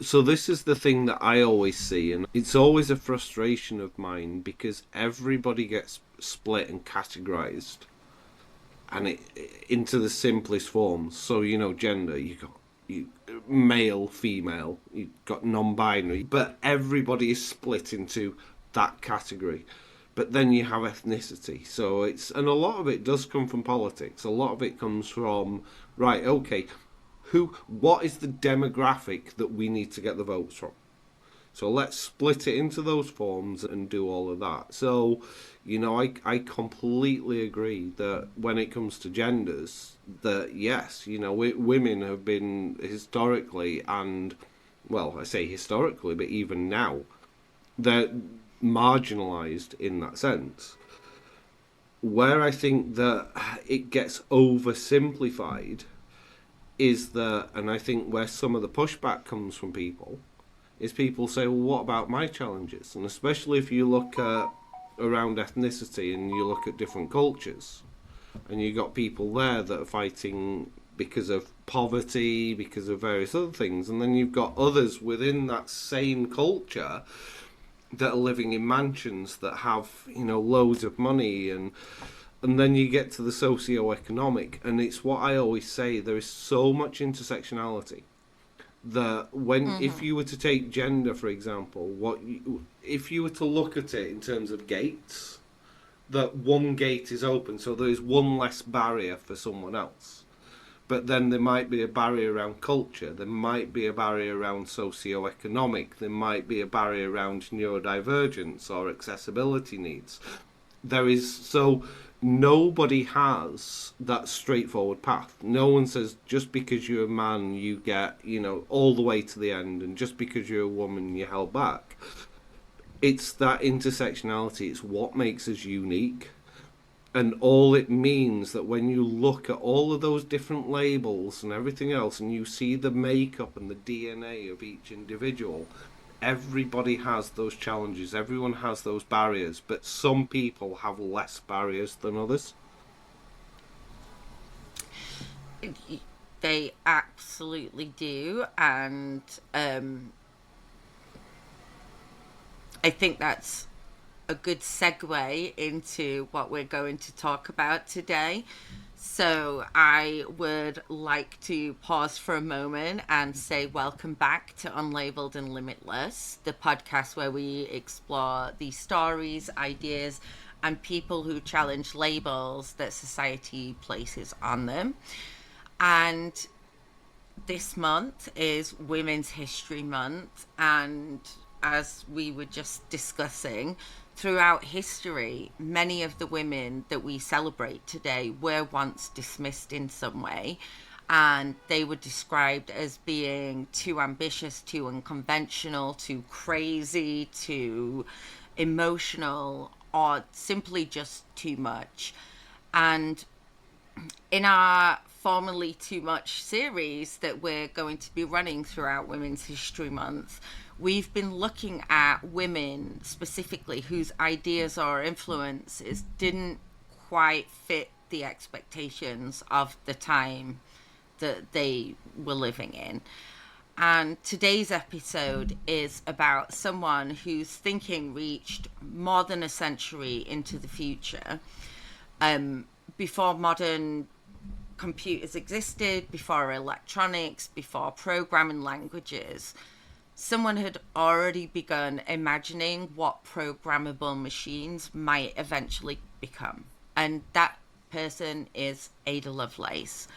So this is the thing that I always see, and it's always a frustration of mine because everybody gets split and categorized and into the simplest forms. So, gender, you male, female, you got non-binary, but everybody is split into that category. But then you have ethnicity. So and a lot of it does come from politics. A lot of it comes from, right, okay, what is the demographic that we need to get the votes from? So let's split it into those forms and do all of that. So, I completely agree that when it comes to genders, that yes, women have been historically, and, well, I say historically, but even now, they're marginalised in that sense. Where I think that it gets oversimplified is that, and I think where some of the pushback comes from people, is people say, well, what about my challenges? And especially if you look at around ethnicity and you look at different cultures, and you got people there that are fighting because of poverty, because of various other things, and then you've got others within that same culture that are living in mansions that have, loads of money, and then you get to the socio-economic, and it's what I always say, there is so much intersectionality that if you were to take gender, for example, if you were to look at it in terms of gates, that one gate is open, so there is one less barrier for someone else. But then there might be a barrier around culture, there might be a barrier around socio-economic, there might be a barrier around neurodivergence or accessibility needs. So nobody has that straightforward path. No one says just because you're a man you get, all the way to the end, and just because you're a woman you're held back. It's that intersectionality, it's what makes us unique. And all it means that when you look at all of those different labels and everything else, and you see the makeup and the DNA of each individual, everybody has those challenges, everyone has those barriers, but some people have less barriers than others. They absolutely do, and I think that's a good segue into what we're going to talk about today. So I would like to pause for a moment and say welcome back to Unlabelled and Limitless, the podcast where we explore the stories, ideas, and people who challenge labels that society places on them. And this month is Women's History Month, and as we were just discussing, throughout history, many of the women that we celebrate today were once dismissed in some way, and they were described as being too ambitious, too unconventional, too crazy, too emotional, or simply just too much. And in our formerly Too Much series that we're going to be running throughout Women's History Month, we've been looking at women specifically whose ideas or influences didn't quite fit the expectations of the time that they were living in. And today's episode is about someone whose thinking reached more than a century into the future. Before modern computers existed, before electronics, before programming languages, someone had already begun imagining what programmable machines might eventually become. And that person is Ada Lovelace.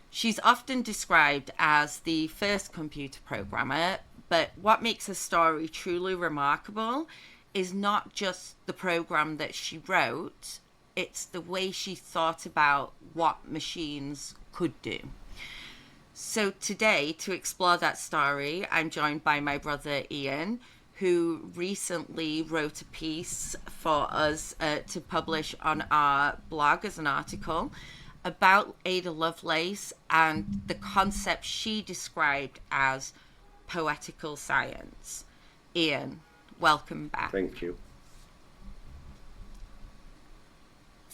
She's often described as the first computer programmer, but what makes her story truly remarkable is not just the program that she wrote, it's the way she thought about what machines could do. So today, to explore that story, I'm joined by my brother Ian, who recently wrote a piece for us to publish on our blog as an article about Ada Lovelace and the concept she described as poetical science. Ian, welcome back. Thank you.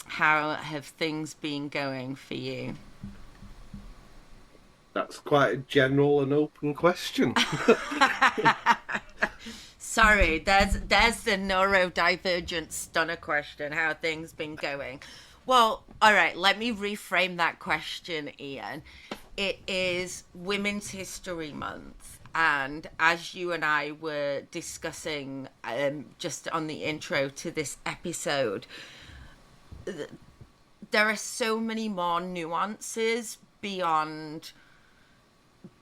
How have things been going for you? That's quite a general and open question. Sorry, there's the neurodivergent stunner question. How are things been going? Well, all right. Let me reframe that question, Ian. It is Women's History Month, and as you and I were discussing just on the intro to this episode, there are so many more nuances beyond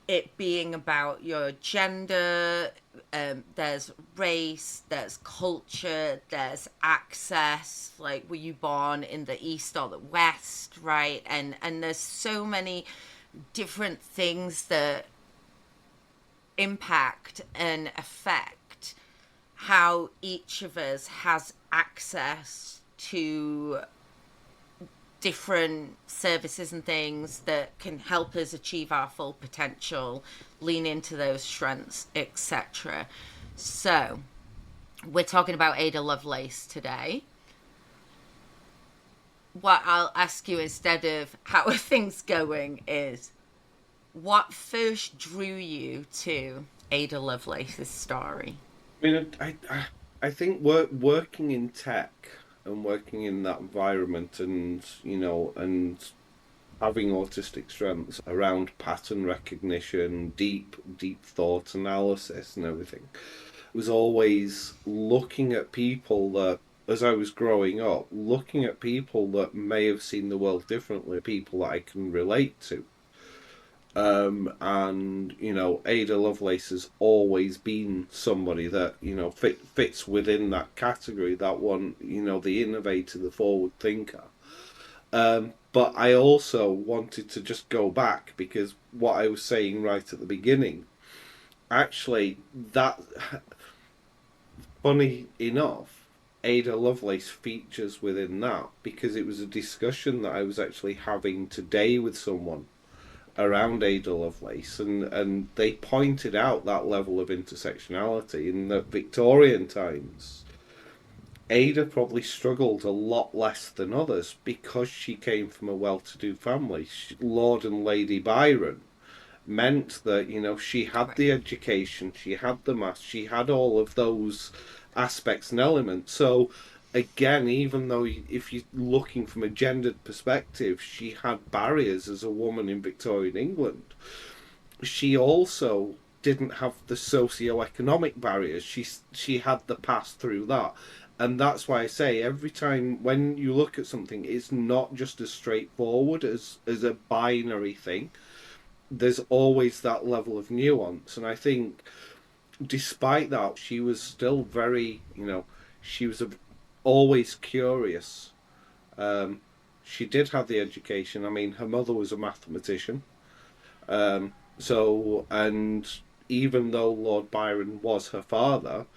it being about your gender. There's race, there's culture, there's access, like were you born in the east or the west, right? And there's so many different things that impact and affect how each of us has access to different services and things that can help us achieve our full potential, lean into those strengths, etc. So, we're talking about Ada Lovelace today. What I'll ask you instead of how are things going is, what first drew you to Ada Lovelace's story? I mean, I think working in tech and working in that environment, and and having autistic strengths around pattern recognition, deep thought analysis, and everything, was always looking at people that, as I was growing up, looking at people that may have seen the world differently, people that I can relate to. And Ada Lovelace has always been somebody that fits within that category, that one, the innovator, the forward thinker. But I also wanted to just go back, because what I was saying right at the beginning, actually, that, funny enough, Ada Lovelace features within that, because it was a discussion that I was actually having today with someone around Ada Lovelace, and they pointed out that level of intersectionality in the Victorian times. Ada probably struggled a lot less than others because she came from a well-to-do family. Lord and Lady Byron meant that she had the education, she had the maths, she had all of those aspects and elements. So again, even though if you're looking from a gendered perspective, she had barriers as a woman in Victorian England, she also didn't have the socio-economic barriers. She had the pass through that. And that's why I say, every time when you look at something, it's not just as straightforward as a binary thing. There's always that level of nuance. And I think despite that, she was still very, she was always curious. She did have the education. I mean, her mother was a mathematician. And even though Lord Byron was her father,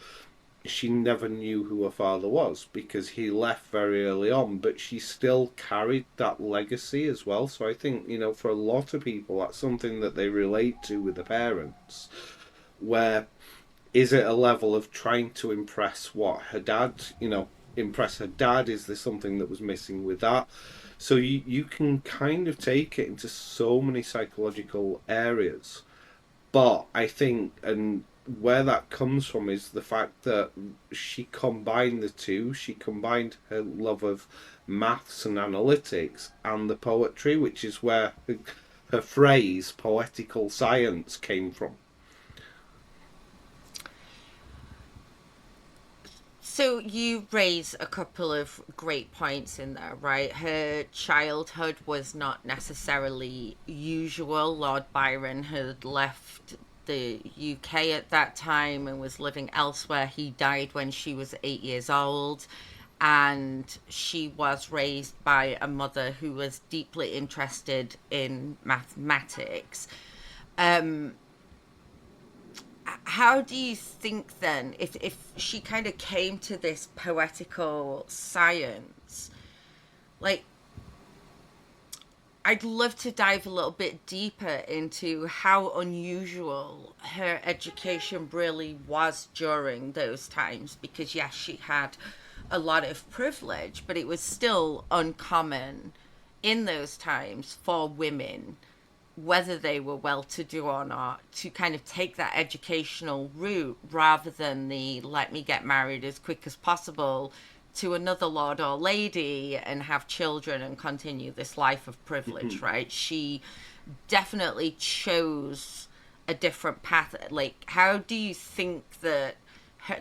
she never knew who her father was because he left very early on, but she still carried that legacy as well. So I think, for a lot of people, that's something that they relate to with the parents, where is it a level of trying to impress what her dad, impress her dad? Is there something that was missing with that? So you can kind of take it into so many psychological areas. But I think, and where that comes from, is the fact that she combined the two. She combined her love of maths and analytics and the poetry, which is where her phrase poetical science came from. So you raise a couple of great points in there, right? Her childhood was not necessarily usual. Lord Byron had left the UK at that time and was living elsewhere. He died when she was 8 years old, and she was raised by a mother who was deeply interested in mathematics. How do you think then, if she kind of came to this poetical science, like, I'd love to dive a little bit deeper into how unusual her education really was during those times, because yes, she had a lot of privilege, but it was still uncommon in those times for women whether they were well-to-do or not, to kind of take that educational route rather than the let me get married as quick as possible to another lord or lady and have children and continue this life of privilege, right? She definitely chose a different path. Like, how do you think that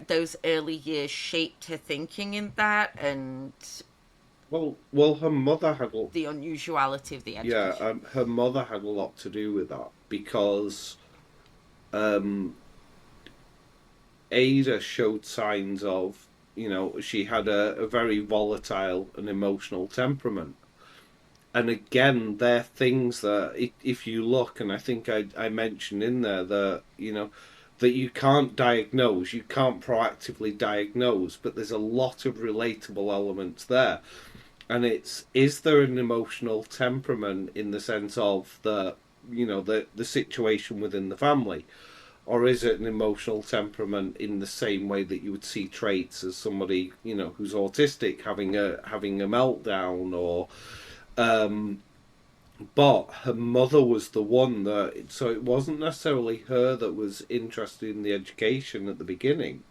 those early years shaped her thinking in that, and Well, her mother had the unusuality of the yeah, education? her mother had a lot to do with that because um, Ada showed signs of, she had a very volatile and emotional temperament. And again, they're things that if you look, and I think I mentioned in there that, that you can't diagnose, you can't proactively diagnose, but there's a lot of relatable elements there. And is there an emotional temperament in the sense of the situation within the family? Or is it an emotional temperament in the same way that you would see traits as somebody, who's autistic having a meltdown or but her mother was the one that, so it wasn't necessarily her that was interested in the education at the beginning.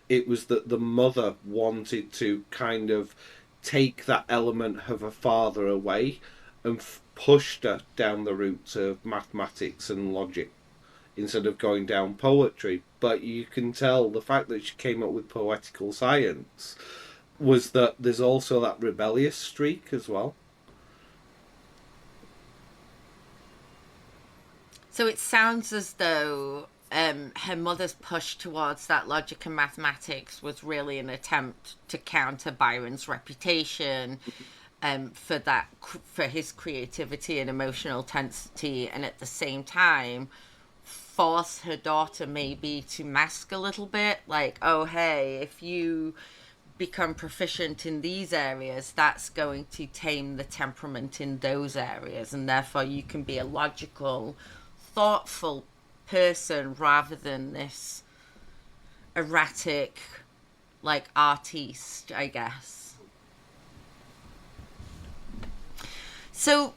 It was that the mother wanted to kind of take that element of her father away and pushed her down the route of mathematics and logic instead of going down poetry. But you can tell the fact that she came up with poetical science was that there's also that rebellious streak as well. So it sounds as though her mother's push towards that logic and mathematics was really an attempt to counter Byron's reputation for his creativity and emotional intensity, and at the same time force her daughter maybe to mask a little bit, like, oh hey, if you become proficient in these areas, that's going to tame the temperament in those areas, and therefore you can be a logical, thoughtful person rather than this erratic, like, artiste, I guess. So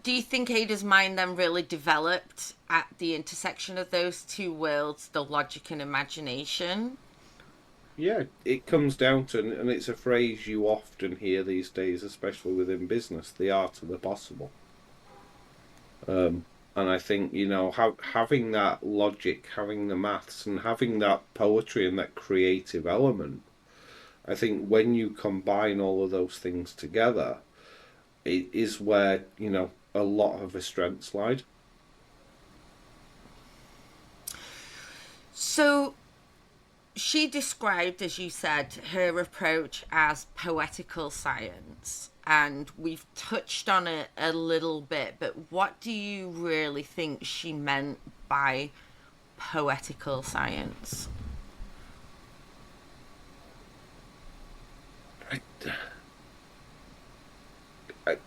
do you think Ada's mind then really developed at the intersection of those two worlds, the logic and imagination? Yeah, it comes down to, and it's a phrase you often hear these days, especially within business, the art of the possible. And I think, having that logic, having the maths, and having that poetry and that creative element, I think when you combine all of those things together, it is where, a lot of her strengths lied. So she described, as you said, her approach as poetical science. And we've touched on it a little bit, but what do you really think she meant by poetical science? I, I,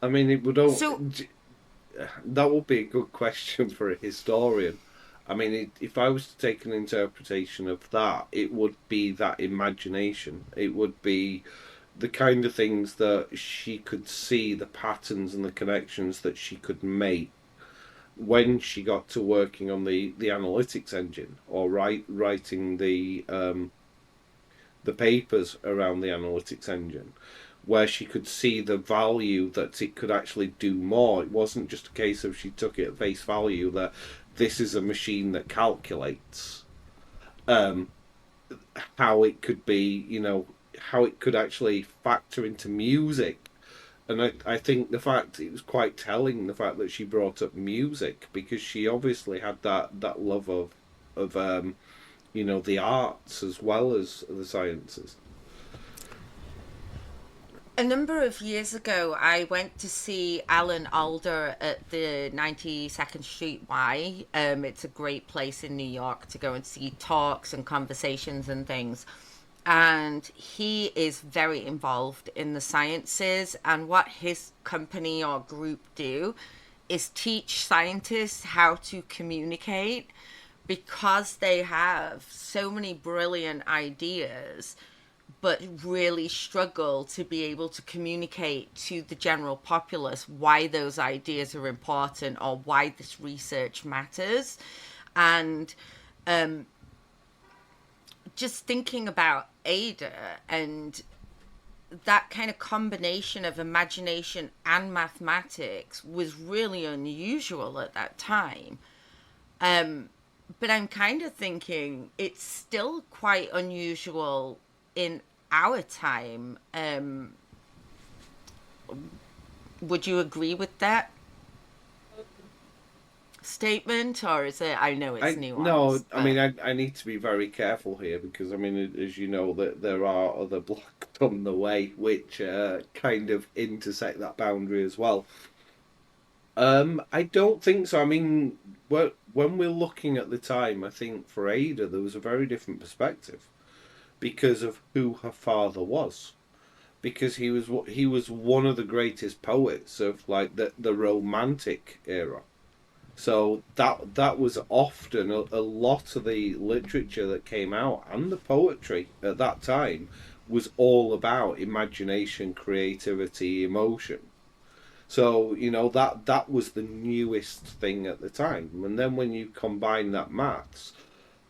I mean, it would all. So, That would be a good question for a historian. I mean, if I was to take an interpretation of that, it would be that imagination. It would be the kind of things that she could see, the patterns and the connections that she could make when she got to working on the analytics engine or writing the papers around the analytics engine, where she could see the value that it could actually do more. It wasn't just a case of she took it at face value that this is a machine that calculates um, how it could be, how it could actually factor into music. And I think the fact it was quite telling the fact that she brought up music because she obviously had that love of the arts as well as the sciences. a number of years ago, I went to see Alan Alda at the 92nd Street Y. It's a great place in New York to go and see talks and conversations and things. And he is very involved in the sciences. And what his company or group do is teach scientists how to communicate because they have so many brilliant ideas. but really struggle to be able to communicate to the general populace why those ideas are important or why this research matters. And just thinking about Ada and that kind of combination of imagination and mathematics was really unusual at that time. But I'm kind of thinking it's still quite unusual in our time. Would you agree with that statement, or is it? I know it's nuanced. No, But... I mean, I need to be very careful here because, I mean, as you know, that there are other blocks on the way which kind of intersect that boundary as well. I don't think so. I mean, when we're looking at the time, I think for Ada there was a very different perspective because of who her father was. Because he was one of the greatest poets of like the Romantic era. So that was often a lot of the literature that came out and the poetry at that time was all about imagination, creativity, emotion. So that was the newest thing at the time. And then when you combine that maths,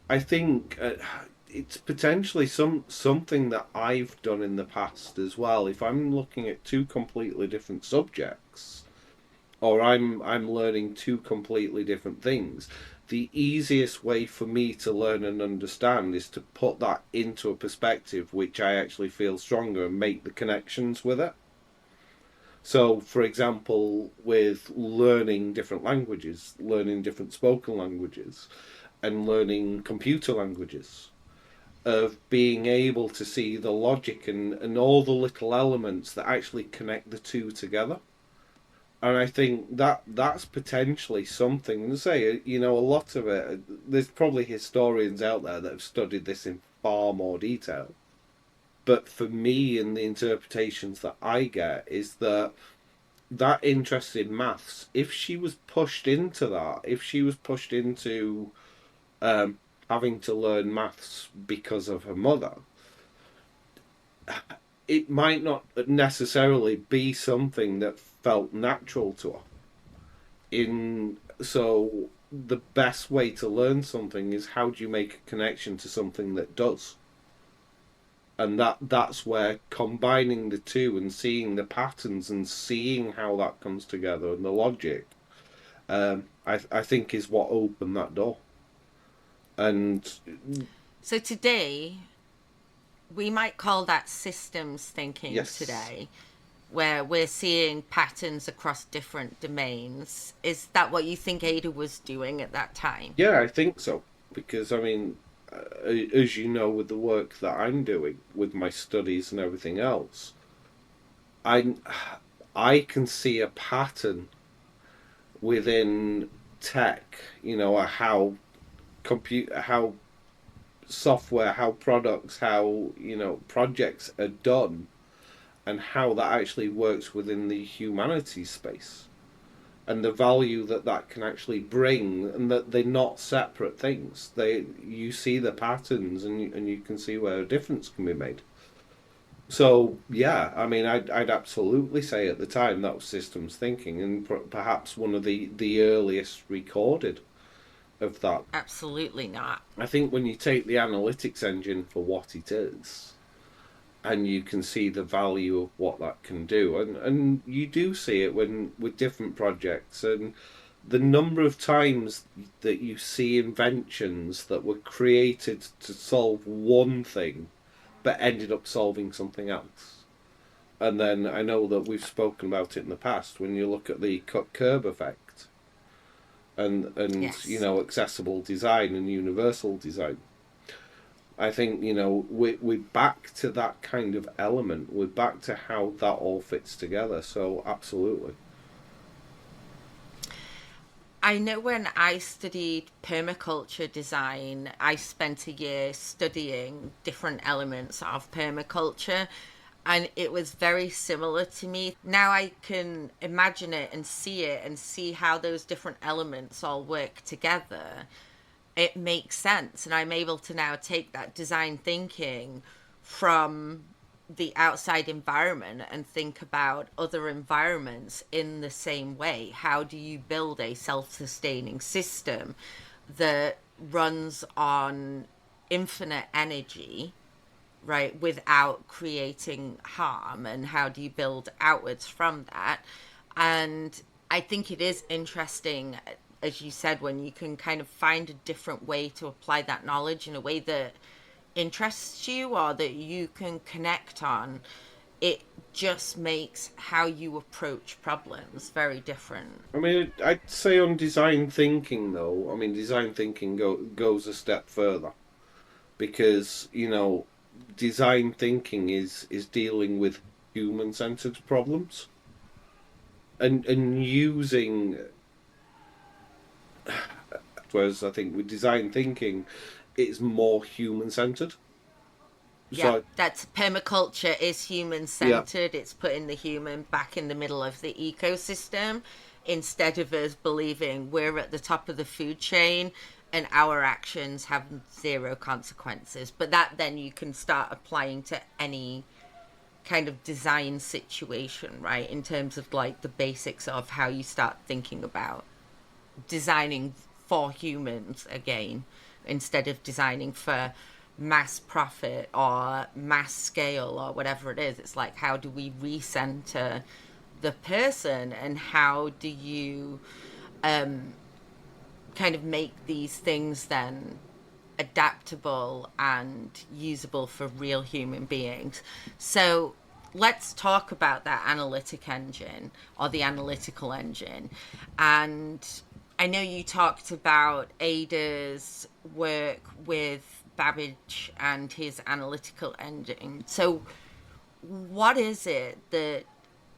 I think it's potentially something that I've done in the past as well. If I'm looking at two completely different subjects, or I'm learning two completely different things, the easiest way for me to learn and understand is to put that into a perspective which I actually feel stronger and make the connections with it. So, for example, with learning different languages, learning different spoken languages, and learning computer languages, of being able to see the logic and all the little elements that actually connect the two together. And I think that's potentially something to say, a lot of it, there's probably historians out there that have studied this in far more detail. But for me, and the interpretations that I get, is that interest in maths, if she was pushed into that, if she was pushed into having to learn maths because of her mother, it might not necessarily be something that felt natural to her. So the best way to learn something is how do you make a connection to something that does? And that's where combining the two and seeing the patterns and seeing how that comes together and the logic, I think is what opened that door. And so today, we might call that systems thinking. Yes. Today, where we're seeing patterns across different domains. Is that what you think Ada was doing at that time? Yeah, I think so. Because, I mean, as you know, with the work that I'm doing, with my studies and everything else, I can see a pattern within tech, how software, how products, how projects are done, and how that actually works within the humanities space, and the value that can actually bring, and that they're not separate things. You see the patterns, and you can see where a difference can be made. So yeah, I mean, I'd absolutely say at the time that was systems thinking, and perhaps one of the earliest recorded of that. Absolutely not. I think when you take the analytics engine for what it is, and you can see the value of what that can do, and you do see it when with different projects, and the number of times that you see inventions that were created to solve one thing but ended up solving something else. And then I know that we've spoken about it in the past when you look at the cut curve effect and Yes. accessible design and universal design. I think we're back to that kind of element. We're back to how that all fits together. So absolutely. I know when I studied permaculture design, I spent a year studying different elements of permaculture, and it was very similar to me. Now I can imagine it and see how those different elements all work together. It makes sense, and I'm able to now take that design thinking from the outside environment and think about other environments in the same way. How do you build a self-sustaining system that runs on infinite energy, right, without creating harm? And how do you build outwards from that? And I think it is interesting, as you said, when you can kind of find a different way to apply that knowledge in a way that interests you or that you can connect on. It just makes how you approach problems very different. I mean, I'd say on design thinking, though, I mean, design thinking goes a step further because, design thinking is dealing with human-centered problems and using, whereas I think with design thinking, it's more human-centered. Yeah, So, that's permaculture is human yeah, centered. It's putting the human back in the middle of the ecosystem instead of us believing we're at the top of the food chain and our actions have zero consequences. But that then you can start applying to any kind of design situation, right? In terms of like the basics of how you start thinking about designing for humans again instead of designing for mass profit or mass scale or whatever it is. It's like, how do we recenter the person, and how do you kind of make these things then adaptable and usable for real human beings? So let's talk about that analytic engine or the analytical engine. And I know you talked about Ada's work with Babbage and his analytical engine. So what is it that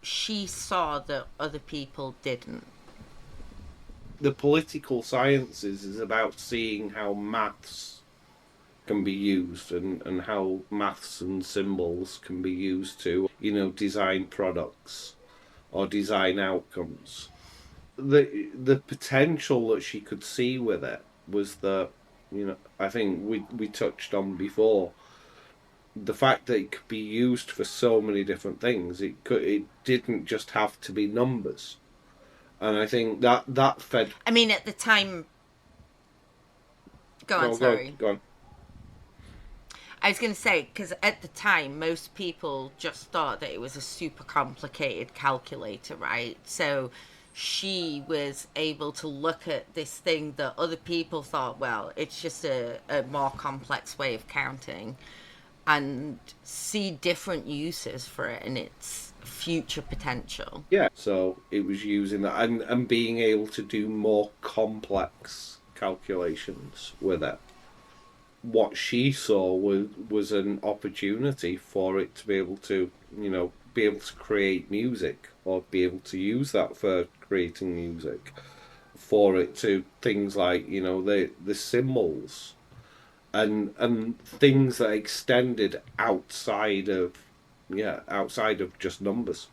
she saw that other people didn't? the political sciences is about seeing how maths can be used and how maths and symbols can be used to, design products or design outcomes. The potential that she could see with it was that, I think we touched on before, the fact that it could be used for so many different things. It didn't just have to be numbers. And I think that fed. I mean, at the time, go on, No, go on, sorry. go on. I was going to say, because at the time, most people just thought that it was a super complicated calculator, right? So she was able to look at this thing that other people thought, well, it's just a more complex way of counting, and see different uses for it and its future potential. Yeah, so it was using that and being able to do more complex calculations with it. What she saw was an opportunity for it to be able to, be able to create music or be able to use that for creating music. For it to things like, the symbols and things that extended outside of just numbers.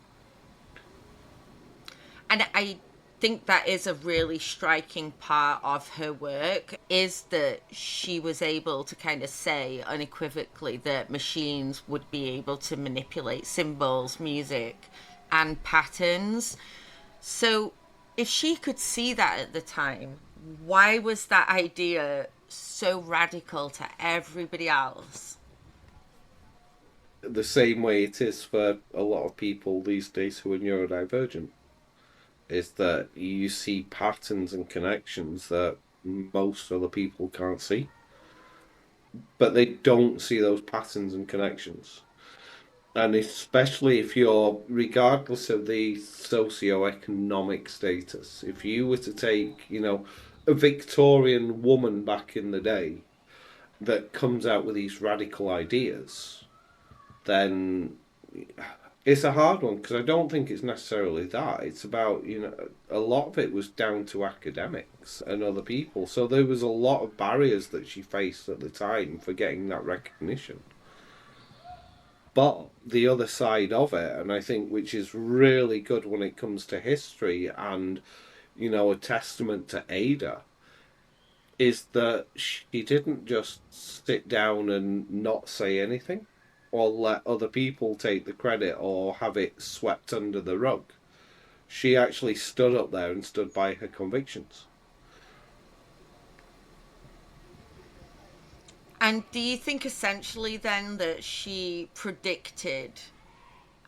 And I think that is a really striking part of her work, is that she was able to kind of say unequivocally that machines would be able to manipulate symbols, music, and patterns. So if she could see that at the time, why was that idea so radical to everybody else? The same way it is for a lot of people these days who are neurodivergent, is that you see patterns and connections that most other people can't see, but they don't see those patterns and connections. And especially if you're, regardless of the socio-economic status, if you were to take, a Victorian woman back in the day that comes out with these radical ideas, then it's a hard one because I don't think it's necessarily that. It's about, a lot of it was down to academics and other people. So there was a lot of barriers that she faced at the time for getting that recognition. But the other side of it, and I think which is really good when it comes to history and, a testament to Ada, is that she didn't just sit down and not say anything. or let other people take the credit or have it swept under the rug. She actually stood up there and stood by her convictions. And do you think essentially then that she predicted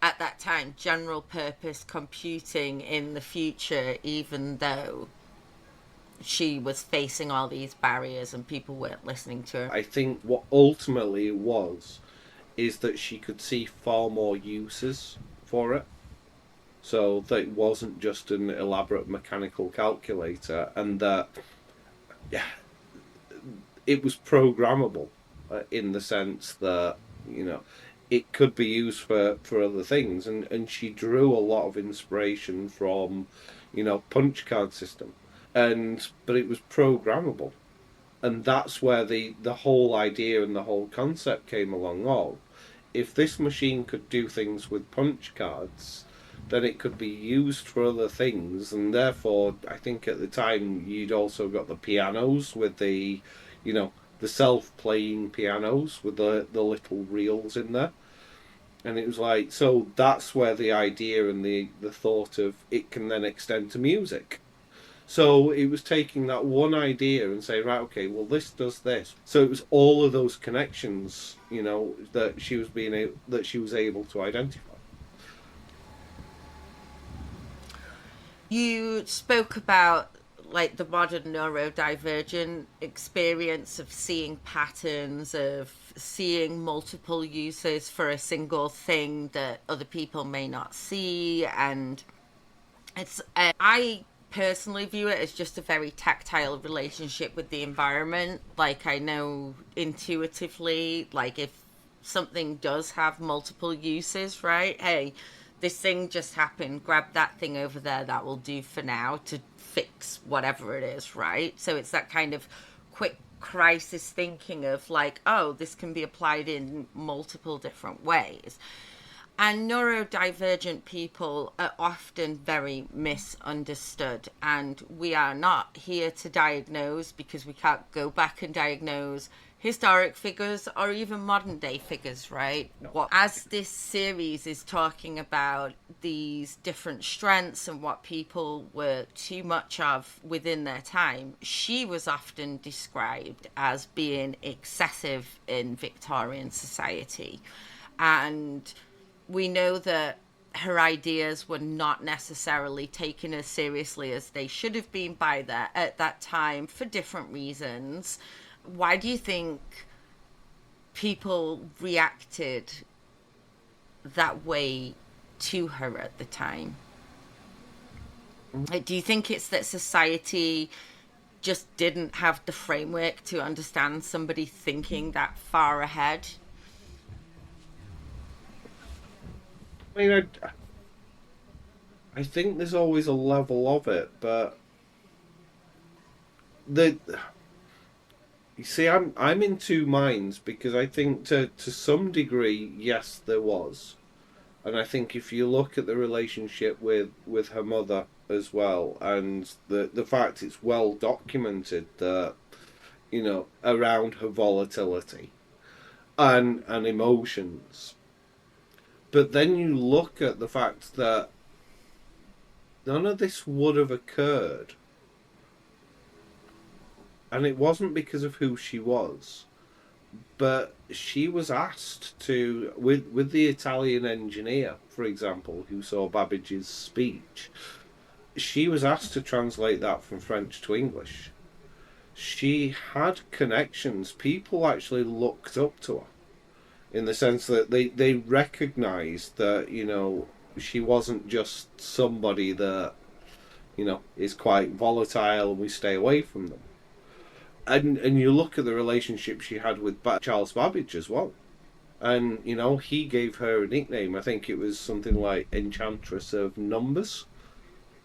at that time general purpose computing in the future, even though she was facing all these barriers and people weren't listening to her? I think what ultimately it was is that she could see far more uses for it. So that it wasn't just an elaborate mechanical calculator, and that yeah, it was programmable in the sense that, you know, it could be used for other things. And she drew a lot of inspiration from, you know, punch card system. But it was programmable. And that's where the whole idea and the whole concept came along. Oh, if this machine could do things with punch cards, then it could be used for other things. And therefore, I think at the time you'd also got the pianos with the, you know, the self-playing pianos with the little reels in there. And it was like, so that's where the idea and the thought of it can then extend to music. So it was taking that one idea and saying, right, okay, well, this does this. So it was all of those connections, you know, that she was able to identify. You spoke about like the modern neurodivergent experience of seeing patterns, of seeing multiple uses for a single thing that other people may not see. And it's I personally view it as just a very tactile relationship with the environment. Like, I know intuitively, like, if something does have multiple uses, right? Hey, this thing just happened, grab that thing over there, that will do for now to fix whatever it is, right? So it's that kind of quick crisis thinking of like, oh, this can be applied in multiple different ways. And neurodivergent people are often very misunderstood, and we are not here to diagnose, because we can't go back and diagnose historic figures or even modern day figures, right? No. As this series is talking about these different strengths and what people were too much of within their time, she was often described as being excessive in Victorian society. And we know that her ideas were not necessarily taken as seriously as they should have been by that at that time for different reasons. Why do you think people reacted that way to her at the time? Do you think it's that society just didn't have the framework to understand somebody thinking that far ahead? I mean, I think there's always a level of it, but the you see, I'm in two minds, because I think to some degree, yes, there was, and I think if you look at the relationship with her mother as well, and the fact it's well documented that, you know, around her volatility and emotions. But then you look at the fact that none of this would have occurred. And it wasn't because of who she was, but she was asked to, with the Italian engineer, for example, who saw Babbage's speech, she was asked to translate that from French to English. She had connections. People actually looked up to her, in the sense that they recognised that, you know, she wasn't just somebody that, you know, is quite volatile and we stay away from them. And you look at the relationship she had with Charles Babbage as well. And, you know, he gave her a nickname. I think it was something like Enchantress of Numbers.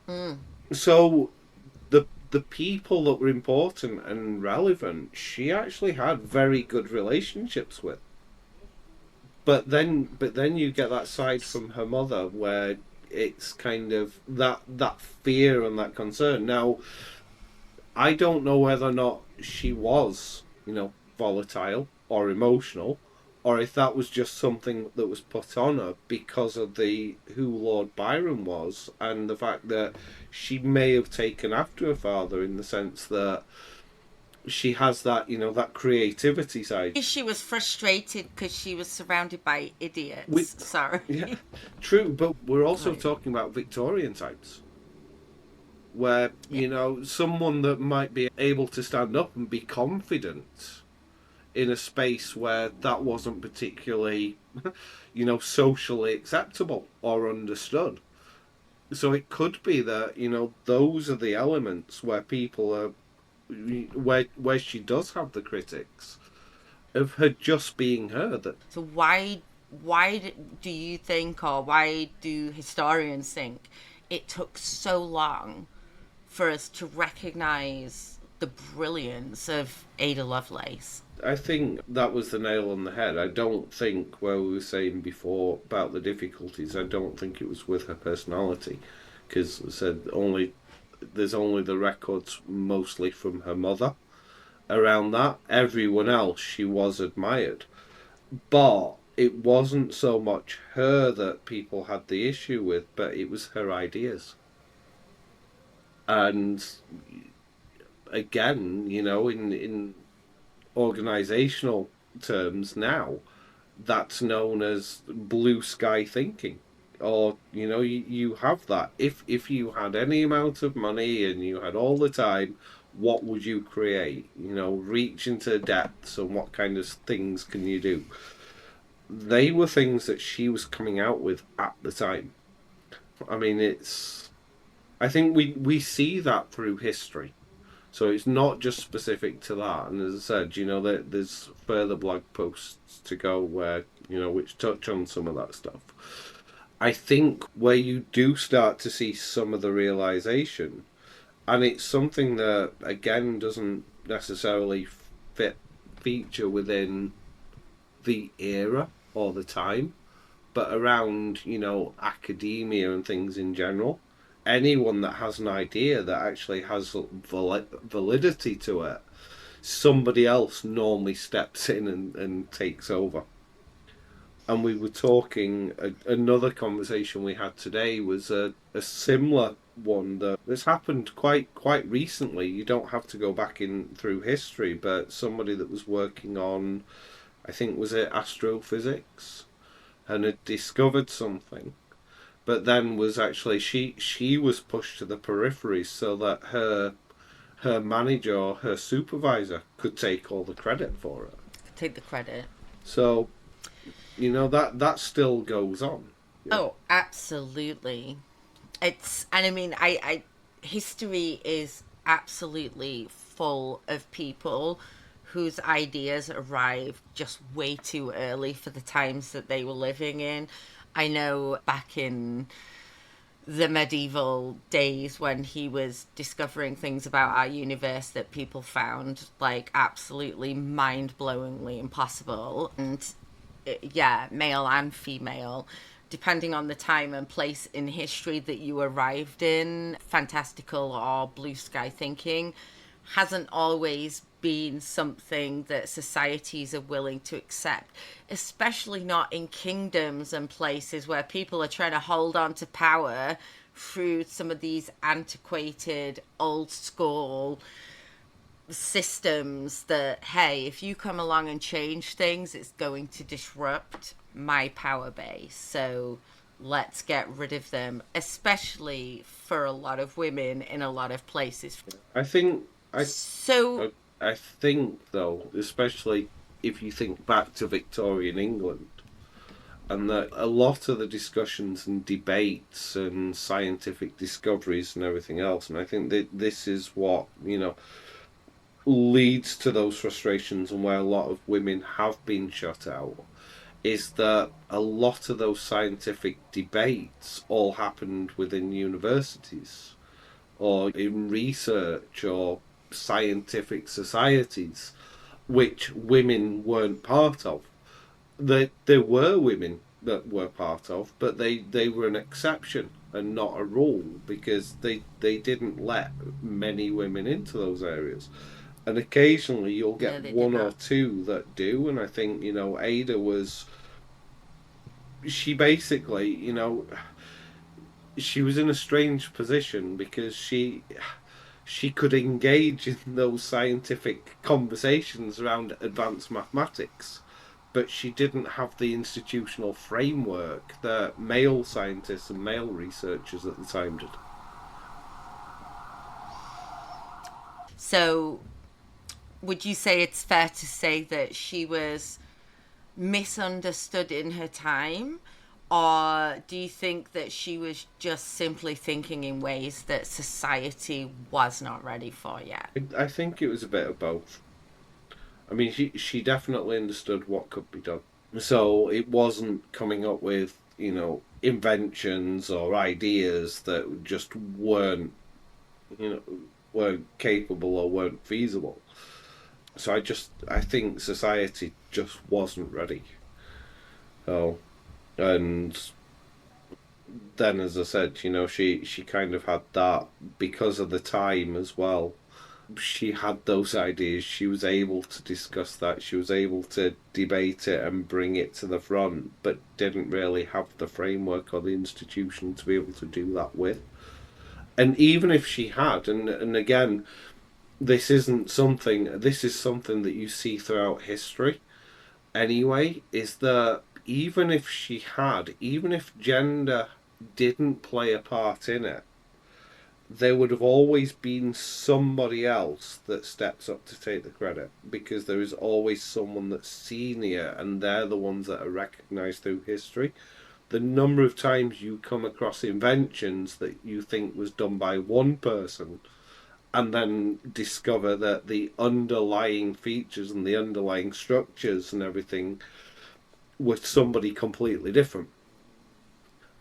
Mm. So the people that were important and relevant, she actually had very good relationships with. But then you get that side from her mother where it's kind of that fear and that concern. Now, I don't know whether or not she was, you know, volatile or emotional, or if that was just something that was put on her because of the who Lord Byron was, and the fact that she may have taken after her father in the sense that she has that, that creativity side. She was frustrated because she was surrounded by We, idiots. Sorry. yeah, true, but we're also Right. talking about Victorian times, where, Yeah. someone that might be able to stand up and be confident in a space where that wasn't particularly, socially acceptable or understood. So it could be that, those are the elements where people are, where she does have the critics of her just being her. That So why do you think, or why do historians think it took so long for us to recognize the brilliance of Ada Lovelace? I think that was the nail on the head. I don't think, where we were saying before about the difficulties, I don't think it was with her personality, because I said there's only the records mostly from her mother around that. Everyone else she was admired, but it wasn't so much her that people had the issue with, but it was her ideas. And again, in organizational terms now, that's known as blue sky thinking. Or, you have that. If you had any amount of money and you had all the time, what would you create? Reach into depths, and what kind of things can you do? They were things that she was coming out with at the time. I mean, I think we see that through history. So it's not just specific to that. And as I said, there's further blog posts to go where, which touch on some of that stuff. I think where you do start to see some of the realization, and it's something that, again, doesn't necessarily feature within the era or the time, but around, academia and things in general. Anyone that has an idea that actually has validity to it, somebody else normally steps in and takes over. And we were talking, another conversation we had today was a similar one that's happened quite recently. You don't have to go back in through history, but somebody that was working on, I think, was it astrophysics, and had discovered something, but then was actually she was pushed to the periphery so that her manager or her supervisor could take all the credit for it. Take the credit. So, that still goes on. Yeah. Oh, absolutely. And I mean, I history is absolutely full of people whose ideas arrived just way too early for the times that they were living in. I know back in the medieval days when he was discovering things about our universe that people found like absolutely mind-blowingly impossible. And yeah, male and female, depending on the time and place in history that you arrived in, fantastical or blue sky thinking hasn't always been something that societies are willing to accept, especially not in kingdoms and places where people are trying to hold on to power through some of these antiquated, old school systems that, hey, if you come along and change things, it's going to disrupt my power base. So let's get rid of them, especially for a lot of women in a lot of places. I think So I think though, especially if you think back to Victorian England, and that a lot of the discussions and debates and scientific discoveries and everything else, and I think that this is what leads to those frustrations and where a lot of women have been shut out, is that a lot of those scientific debates all happened within universities or in research or scientific societies, which women weren't part of. There were women that were part of, but they were an exception and not a rule, because they didn't let many women into those areas. And occasionally you'll No, get they did one or not. two that do, and I think, Ada was, she basically, she was in a strange position because she could engage in those scientific conversations around advanced mathematics, but she didn't have the institutional framework that male scientists and male researchers at the time did. So, would you say it's fair to say that she was misunderstood in her time? Or do you think that she was just simply thinking in ways that society was not ready for yet? I think it was a bit of both. I mean, she definitely understood what could be done. So it wasn't coming up with, inventions or ideas that just you know, weren't capable or weren't feasible. So I think society just wasn't ready. So, and then, as I said, she kind of had that because of the time as well. She had those ideas. She was able to discuss that. She was able to debate it and bring it to the front, but didn't really have the framework or the institution to be able to do that with. And even if she had, and again, this is something that you see throughout history anyway, is that even if gender didn't play a part in it, there would have always been somebody else that steps up to take the credit, because there is always someone that's senior and they're the ones that are recognized through history. The number of times you come across inventions that you think was done by one person and then discover that the underlying features and the underlying structures and everything were somebody completely different.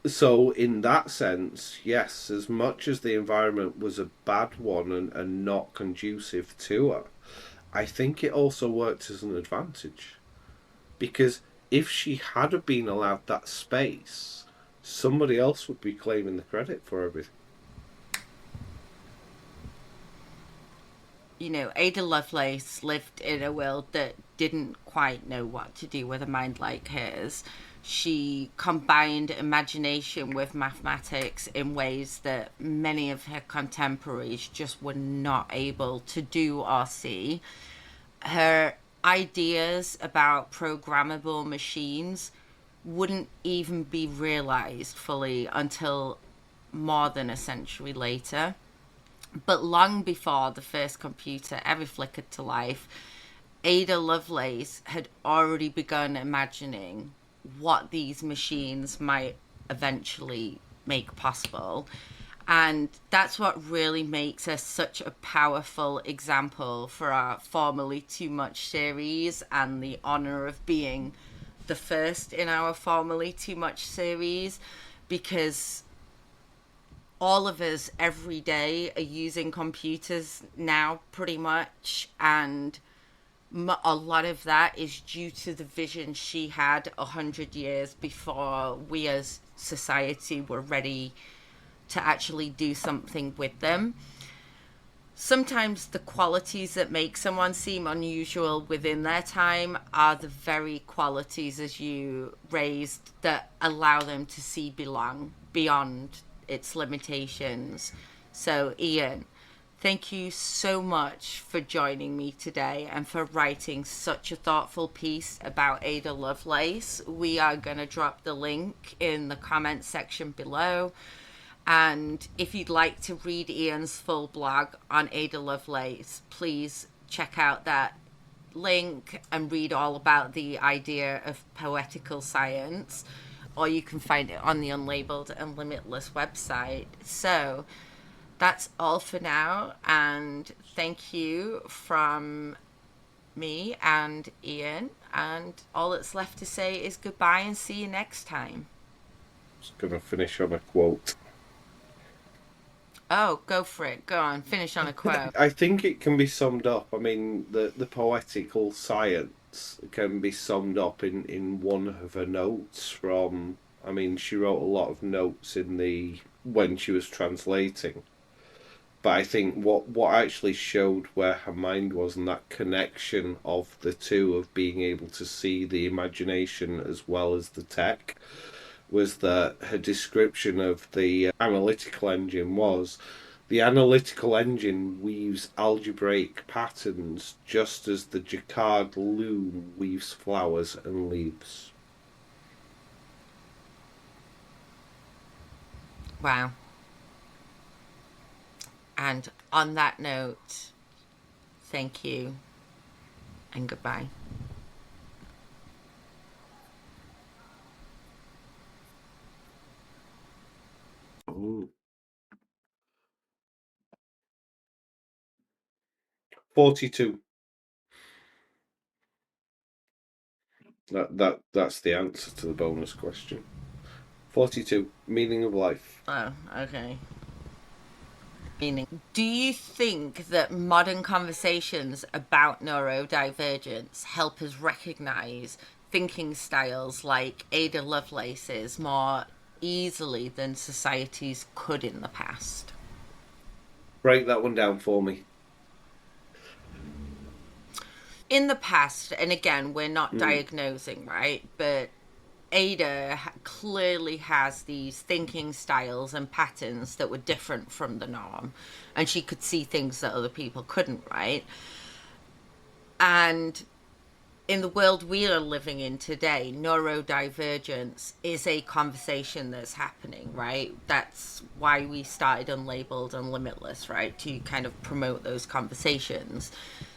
So, in that sense, yes, as much as the environment was a bad one and not conducive to her, I think it also worked as an advantage. Because if she had been allowed that space, somebody else would be claiming the credit for everything. Ada Lovelace lived in a world that didn't quite know what to do with a mind like hers. She combined imagination with mathematics in ways that many of her contemporaries just were not able to do or see. Her ideas about programmable machines wouldn't even be realized fully until more than a century later. But long before the first computer ever flickered to life, Ada Lovelace had already begun imagining what these machines might eventually make possible. And that's what really makes her such a powerful example for our Formerly Too Much series, and the honor of being the first in our Formerly Too Much series, because all of us every day are using computers now, pretty much, and a lot of that is due to the vision she had 100 years before we as society were ready to actually do something with them. Sometimes the qualities that make someone seem unusual within their time are the very qualities, as you raised, that allow them to see beyond its limitations. So, Ian, thank you so much for joining me today and for writing such a thoughtful piece about Ada Lovelace. We are going to drop the link in the comments section below. And if you'd like to read Ian's full blog on Ada Lovelace, please check out that link and read all about the idea of poetical science, or you can find it on the Unlabelled and Limitless website. So that's all for now, and thank you from me and Ian, and all that's left to say is goodbye and see you next time. Just gonna finish on a quote. Oh, go for it. Go on, finish on a quote. I think it can be summed up. I mean, the poetical science can be summed up in one of her notes from. I mean, she wrote a lot of notes in the when she was translating, But I think what actually showed where her mind was, and that connection of the two, of being able to see the imagination as well as the tech, was that her description of the analytical engine was the analytical engine weaves algebraic patterns just as the jacquard loom weaves flowers and leaves. Wow. And on that note, thank you and goodbye. Ooh. 42. That's the answer to the bonus question. 42. Meaning of life. Oh, okay. Meaning, do you think that modern conversations about neurodivergence help us recognize thinking styles like Ada Lovelace's more easily than societies could in the past? Break that one down for me. In the past, and again, we're not diagnosing, right? But Ada clearly has these thinking styles and patterns that were different from the norm, and she could see things that other people couldn't, right? And in the world we are living in today, neurodivergence is a conversation that's happening, right? That's why we started Unlabelled and Limitless, right? To kind of promote those conversations.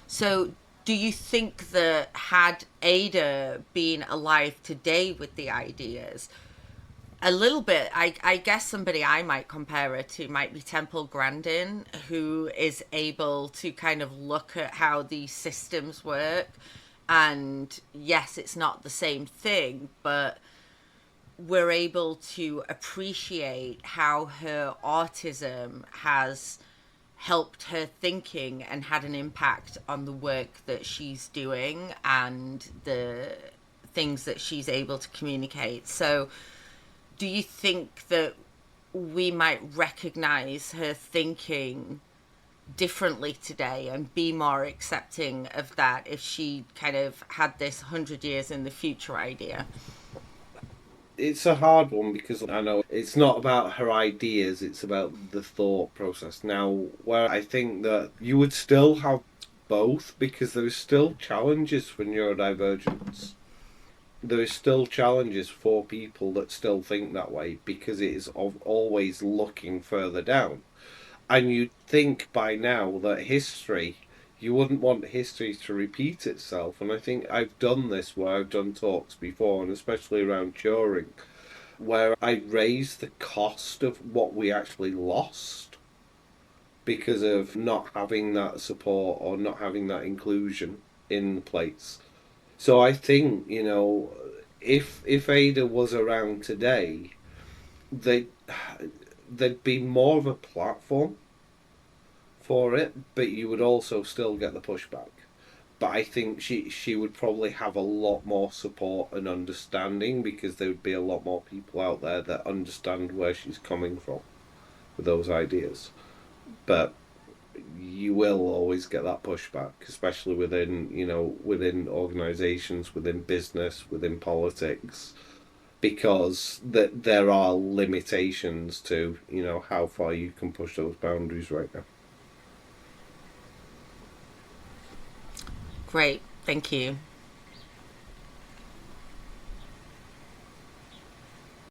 So do you think that had Ada been alive today with the ideas, a little bit, I guess somebody I might compare her to might be Temple Grandin, who is able to kind of look at how these systems work. And yes, it's not the same thing, but we're able to appreciate how her autism has helped her thinking and had an impact on the work that she's doing and the things that she's able to communicate. So do you think that we might recognize her thinking differently today and be more accepting of that if she kind of had this 100 years in the future idea? It's a hard one because I know it's not about her ideas, it's about the thought process. Now, where I think that you would still have both because there is still challenges for neurodivergence. There is still challenges for people that still think that way because it is always looking further down. And you'd think by now that history, you wouldn't want history to repeat itself. And I think I've done this where I've done talks before, and especially around Turing, where I raised the cost of what we actually lost because of not having that support or not having that inclusion in place. So I think, if Ada was around today, they there'd be more of a platform for it, but you would also still get the pushback. But I think she would probably have a lot more support and understanding because there would be a lot more people out there that understand where she's coming from with those ideas. But you will always get that pushback, especially within organisations, within business, within politics, because there are limitations to how far you can push those boundaries right now. Great, thank you.